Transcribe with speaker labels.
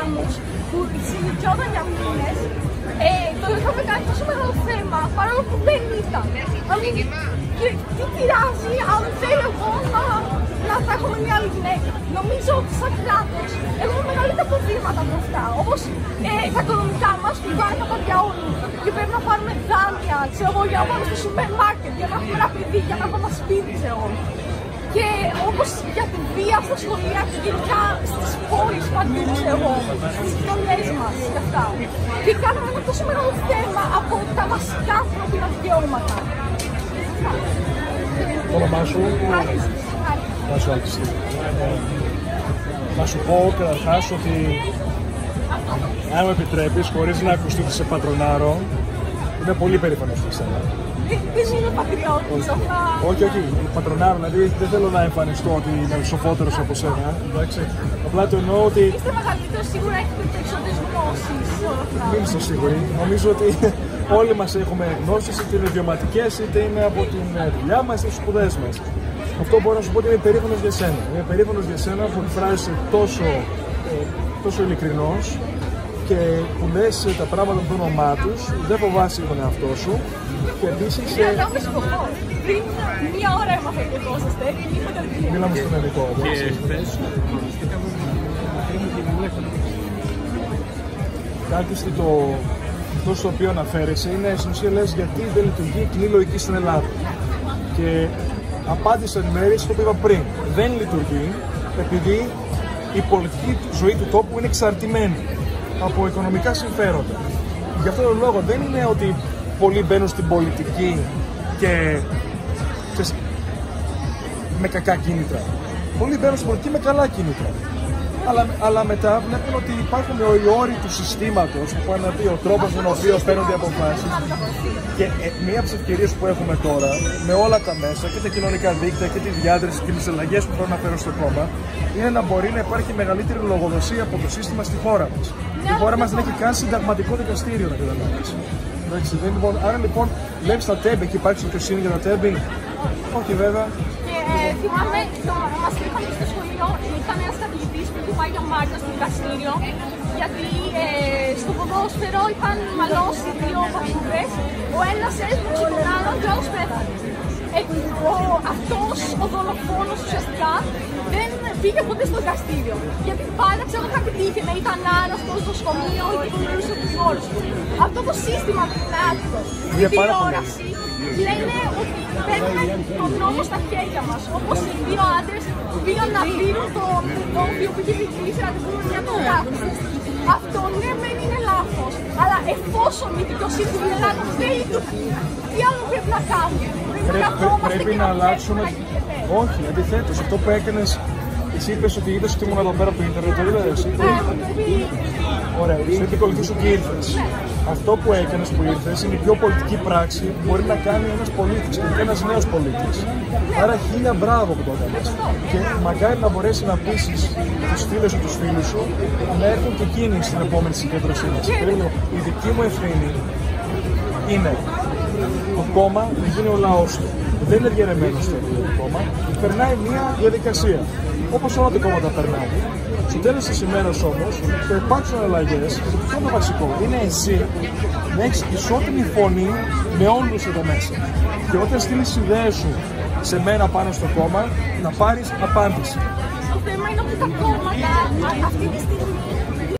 Speaker 1: γάμους που συζητιόταν για μήνες, το είχαμε κάνει τόσο μεγάλο θέμα, παρόλο που δεν ήταν. Και τι πειράζει αν θέλω εγώ να θα έχουμε μια άλλη γυναίκα. Νομίζω ότι σαν κράτος έχουμε μεγαλύτερα προβλήματα από αυτά. Όπως τα οικονομικά μας που βάνε τα παιδιά όλοι και πρέπει να πάρουμε δάνεια, ξέρω εγώ, για να πάμε στο σούπερ μάρκετ, για να έχουμε ένα παιδί, για να έχουμε ένα σπίτι, ξέρω εγώ. Και όπως για τη βία στα σχολεία και γενικά στις πόλεις παντού, ξέρω εγώ, στις κοινωνίες μας και αυτά. Και κάνουμε ένα τόσο μεγάλο θέμα από τα βασικά ανθρώπινα δικαιώματα.
Speaker 2: Το όνομά σου? Να σου άκουσει. Να σου πω καταρχάς ότι αν μου επιτρέπεις, χωρίς να ακουστείτε σε πατρονάρω, είμαι πολύ περήφανος για εσένα.
Speaker 1: Δεν είμαι πατριώτης, αυτά.
Speaker 2: Όχι, πατρονάρω, δηλαδή δεν θέλω να εμφανιστώ ότι είμαι σοφότερος από σένα. Απλά το εννοώ ότι.
Speaker 1: Είστε μεγαλύτερος, σίγουρα έχετε περισσότερες γνώσεις όλα αυτά.
Speaker 2: Μην είστε σίγουροι. Νομίζω ότι όλοι μας έχουμε γνώσεις, είτε είναι βιωματικές, είτε είναι από τη δουλειά μας, είτε στις σπουδές μας. Αυτό μπορώ να σου πω ότι είμαι περήφανος για σένα. Είμαι περήφανος για σένα που εκφράζεσαι τόσο ειλικρινός και που λες τα πράγματα με το όνομά τους, δεν φοβάσαι τον εαυτό σου και επίσης.
Speaker 1: Πριν μία ώρα έμαθα ότι εδώ είσαστε.
Speaker 2: Μίλαμε στον ελληνικό.
Speaker 3: Και χθες γνωριστήκαμε με την Ελεύθερη.
Speaker 2: Κάτι στο οποίο αναφέρεσαι είναι στην ουσία λες γιατί δεν λειτουργεί η κοινή λογική στην Ελλάδα. Και απάντησα εν μέρει στο που είπα πριν. Δεν λειτουργεί επειδή η πολιτική ζωή του τόπου είναι εξαρτημένη από οικονομικά συμφέροντα. Γι' αυτόν τον λόγο δεν είναι ότι πολλοί μπαίνουν στην πολιτική και με κακά κίνητρα. Πολλοί μπαίνουν στην πολιτική με καλά κίνητρα. Αλλά μετά βλέπουν ότι υπάρχουν οι όροι του συστήματος, που πάνε να πει ο τρόπος με τον οποίο παίρνονται οι αποφάσεις. Και μία από τις ευκαιρίες που έχουμε τώρα, με όλα τα μέσα, και τα κοινωνικά δίκτυα και τη διάδραση και τις αλλαγές που θέλω να φέρω στο κόμμα, είναι να μπορεί να υπάρχει μεγαλύτερη λογοδοσία από το σύστημα στη χώρα μας. Η χώρα μας δεν έχει καν συνταγματικό δικαστήριο, να καταλάβεις. Άρα λοιπόν, βλέπεις τα τέμπη, έχει υπάρξει δικαιοσύνη για τα τέμπη? Όχι βέβαια.
Speaker 1: Θυμάμαι, μας είχαμε στο σχολείο, ήταν ένας καθηγητής που είχε πάει για μάρτυρα στο δικαστήριο, γιατί στο ποδόσφαιρο είχαν μαλώσει δύο παππούδες, ο ένας έσπρωξε τον άλλον και ο άλλος πέθανε. Αυτός ο δολοφόνος ουσιαστικά δεν πήγε ποτέ στο δικαστήριο, γιατί πάντα ξέρω κάτι τύχαινε, ήταν άρρωστος στο σχολείο ή μιλούσε τους όρους του. Αυτό το σύστημα με την τηλεόραση λένε ότι παίρνουμε τον νόμο στα χέρια μας, όπως οι δύο άντρες που πήγαν να δίνουν τον όποιο που είχε δικλείσει να βρουν μια κατάσταση. Αυτό ναι μεν είναι λάθος, αλλά εφόσον η δικαιοσύνη στην Ελλάδα δεν λειτουργεί, τι άλλο πρέπει να κάνουμε?
Speaker 2: Πρέπει να αλλάξουμε. Όχι, αντιθέτως, αυτό που έκανες, εσύ είπες ότι είδες ότι ήμουν εδώ πέρα από το ίντερνετ, το είδες? Ωραία, στην επικολλητή σου και ήρθες. Αυτό που έκανες που ήρθες είναι η πιο πολιτική πράξη που μπορεί να κάνει ένας πολίτης και ένας νέος πολίτης. Άρα χίλια μπράβο που το έκανες. Και μακάρι να μπορέσει να πείσεις τους φίλους σου, τους φίλους σου, να έρθουν και εκείνοι στην επόμενη συγκέντρωσή μας. Η δική μου ευθύνη είναι το κόμμα να γίνει ο λαός του. Δεν είναι διαιρεμένο στο κόμμα, περνάει μια διαδικασία. Όπως όλα τα κόμματα περνάνε. Στο τέλος της ημέρας όμως θα υπάρξουν αλλαγές και το πιο βασικό είναι εσύ να έχεις ισότιμη φωνή με όλους εδώ μέσα. Και όταν στείλεις τις ιδέες σου σε μένα πάνω στο κόμμα, να πάρεις απάντηση.
Speaker 1: Το θέμα είναι ότι τα κόμματα αυτή τη στιγμή